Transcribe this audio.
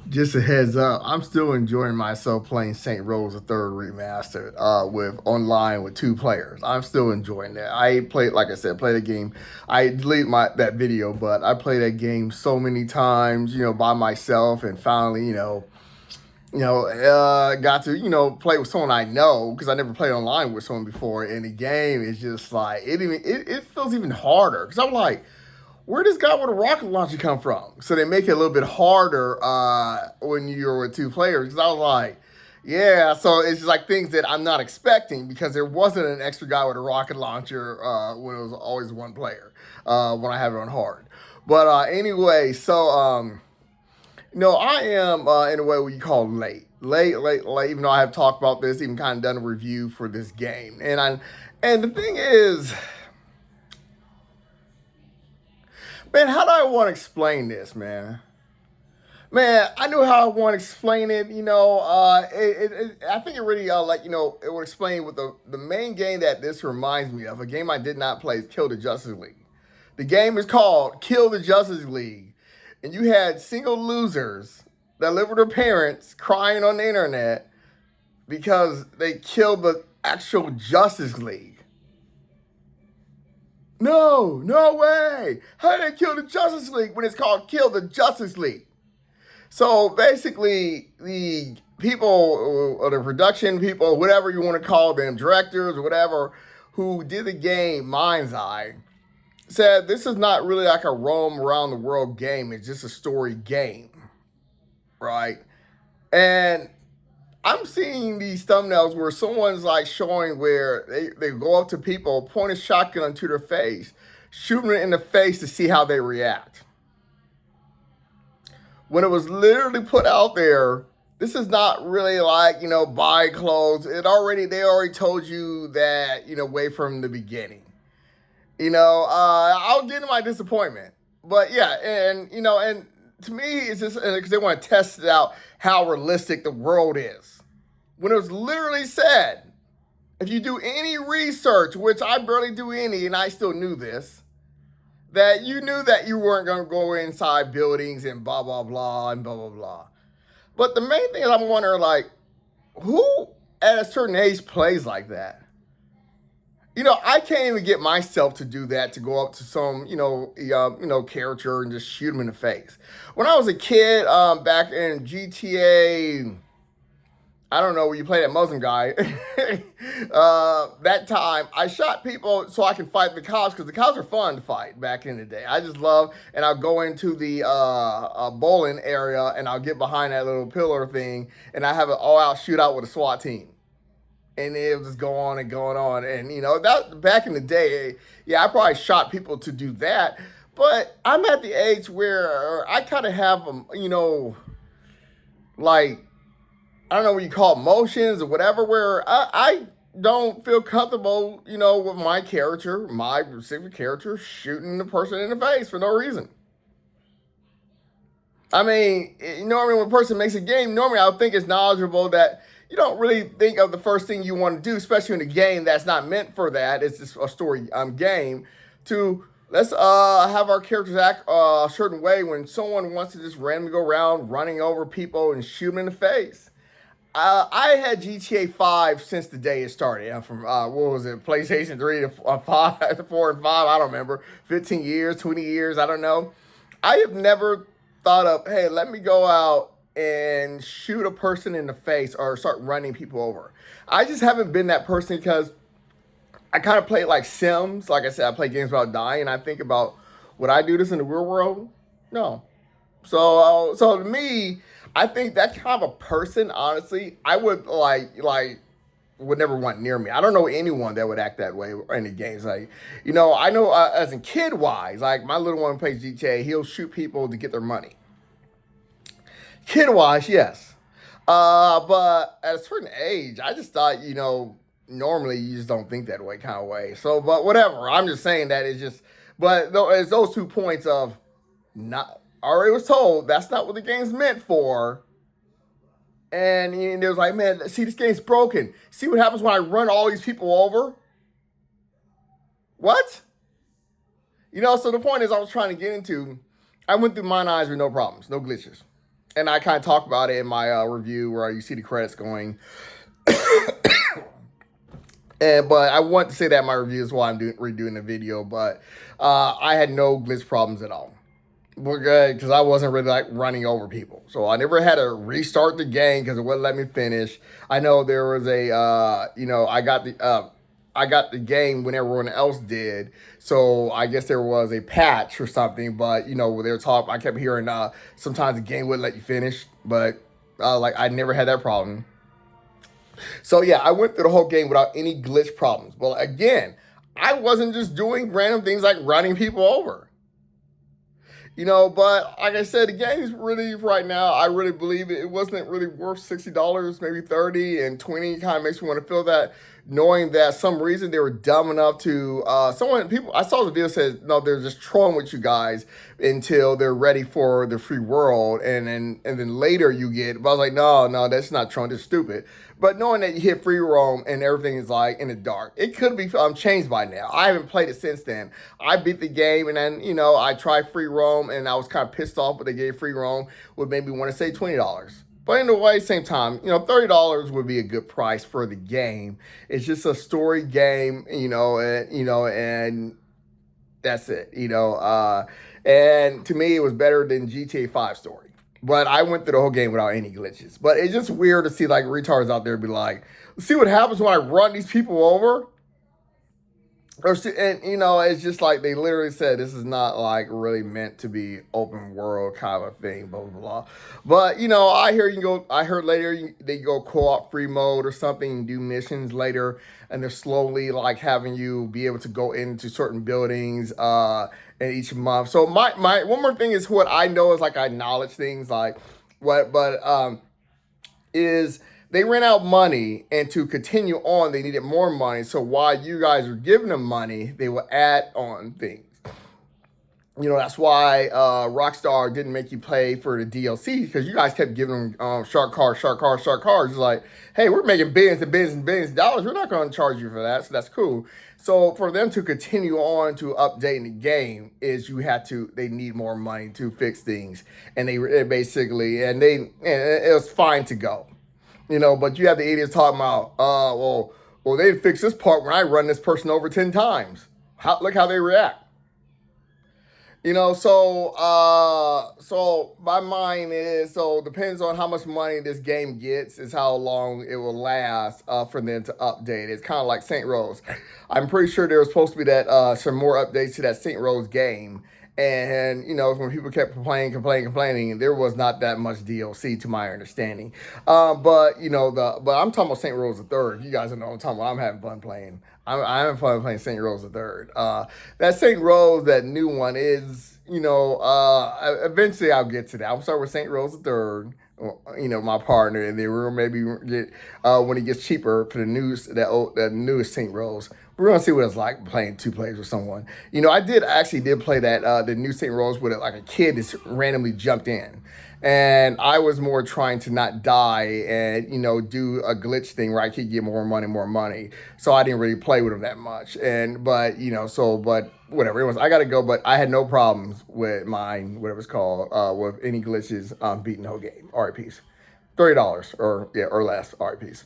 Just a heads up, I'm still enjoying myself playing Saint Rose the Third Remastered with online with two players. I'm still enjoying that. I played, like I said, played the game. I deleted my that video, but I played that game so many times, by myself, and finally, got to play with someone I know because I never played online with someone before. And the game is just like it feels even harder because I'm like, where does guy with a rocket launcher come from? So they make it a little bit harder when you're with two players. Because I was like, yeah, so it's just like things that I'm not expecting because there wasn't an extra guy with a rocket launcher when it was always one player when I have it on hard. But anyway, so I am in a way what you call late. Late, even though I have talked about this, even kind of done a review for this game. And the thing is, man, how do I want to explain this, man? Man, I know how I want to explain it. I think it really, it would explain what the main game that this reminds me of. A game I did not play is Kill the Justice League. The game is called Kill the Justice League, and you had single losers that live with their parents crying on the internet because they killed the actual Justice League. No, no way! How did they kill the Justice League when it's called Kill the Justice League? So basically, the people, or the production people, whatever you want to call them, directors or whatever, who did the game MindsEye, said this is not really like a roam around the world game. It's just a story game, right? And I'm seeing these thumbnails where someone's like showing where they go up to people, point a shotgun to their face, shoot them in the face to see how they react. When it was literally put out there, this is not really like, buy clothes. They already told you that, way from the beginning. I'll get into my disappointment. But yeah, and to me, it's just because they want to test it out how realistic the world is. When it was literally said, if you do any research, which I barely do any, and I still knew this, that you knew that you weren't going to go inside buildings and blah, blah, blah, and blah, blah, blah. But the main thing is I'm wondering, like, who at a certain age plays like that? I can't even get myself to do that, to go up to some, character and just shoot him in the face. When I was a kid, back in GTA, I don't know where you play that Muslim guy. That time, I shot people so I can fight the cops because the cops are fun to fight back in the day. I just love, and I'll go into the bowling area and I'll get behind that little pillar thing and I have an all-out shootout with a SWAT team. And it would just go on and going on. And, that back in the day, yeah, I probably shot people to do that. But I'm at the age where I kind of have, like, I don't know what you call it, motions or whatever, where I don't feel comfortable, with my specific character, shooting the person in the face for no reason. I mean, normally when a person makes a game, normally I would think it's knowledgeable that you don't really think of the first thing you want to do, especially in a game that's not meant for that. It's just a story game. To let's have our characters act a certain way when someone wants to just randomly go around running over people and shoot them in the face. I had GTA 5 since the day it started. From what was it, PlayStation 3 to 5, to 4 and 5. I don't remember. 15 years, 20 years. I don't know. I have never thought of, hey, let me go out and shoot a person in the face or start running people over. I just haven't been that person because I kind of play like Sims. Like I said, I play games about dying. And I think about, would I do this in the real world? No. So to me, I think that kind of a person, honestly, I would would never want near me. I don't know anyone that would act that way in the games. Like, I know as a kid wise, like my little one plays GTA, he'll shoot people to get their money. Kid wise, yes. But at a certain age, I just thought, normally you just don't think that way kind of way. So, but whatever. I'm just saying that it's just, but it's those 2 points of not, already was told that's not what the game's meant for. And it was like, man, see, this game's broken. See what happens when I run all these people over? What? So the point is I was trying to get into, I went through mine eyes with no problems, no glitches. And I kind of talk about it in my review where you see the credits going. But I want to say that in my review is why I'm redoing the video. But I had no glitch problems at all. We're good because I wasn't really like running over people, so I never had to restart the game because it wouldn't let me finish. I know there was a, I got the game when everyone else did, so I guess there was a patch or something. But when they were talking, I kept hearing sometimes the game wouldn't let you finish, but like I never had that problem. So yeah, I went through the whole game without any glitch problems. Well, again, I wasn't just doing random things like running people over. But like I said, the game is really right now. I really believe it wasn't really worth $60, maybe 30 and 20. Kind of makes me want to feel that, knowing that some reason they were dumb enough to people. I saw the video says no, they're just trolling with you guys until they're ready for the free world, and then later you get. But I was like, no, that's not trolling. That's stupid. But knowing that you hit free roam and everything is like in the dark, it could be changed by now. I haven't played it since then. I beat the game and then I tried free roam and I was kind of pissed off, but they gave free roam would make me want to say $20. But in a way, same time, $30 would be a good price for the game. It's just a story game, and that's it, and to me, it was better than GTA 5 story. But I went through the whole game without any glitches. But it's just weird to see like retards out there be like, see what happens when I run these people over. And it's just like they literally said this is not like really meant to be open world kind of a thing, blah blah blah. But I hear you can go. I heard later they go co-op free mode or something and do missions later, and they're slowly like having you be able to go into certain buildings in each month. So my one more thing is what I know is like I acknowledge things like what, but is they ran out money, and to continue on, they needed more money. So while you guys were giving them money, they would add on things. That's why Rockstar didn't make you pay for the DLC because you guys kept giving them shark cars. It's like, hey, we're making billions and billions and billions of dollars. We're not going to charge you for that, so that's cool. So for them to continue on to updating the game is they need more money to fix things, and they basically and it was fine to go. But you have the idiots talking about, well, they fix this part when I run this person over 10 times. Look how they react. So my mind is, so depends on how much money this game gets is how long it will last for them to update. It's kind of like Saint Rose. I'm pretty sure there was supposed to be that some more updates to that Saint Rose game. And when people kept complaining, there was not that much DLC to my understanding. But I'm talking about Saint Rose the Third. You guys know what I'm talking about. I'm having fun playing. I'm having fun playing Saint Rose the Third. That Saint Rose, that new one is, eventually I'll get to that. I'm starting with Saint Rose the Third. My partner, and then we're maybe get when it gets cheaper for the newest Saint Rose. We're gonna see what it's like playing two players with someone. I did play that the new Saint Rose with like a kid that's randomly jumped in, and I was more trying to not die and do a glitch thing where I could get more money. So I didn't really play with him that much. But whatever it was, I gotta go. But I had no problems with mine, whatever it's called, with any glitches beating the whole game. All right, peace. $30 or less. All right, peace.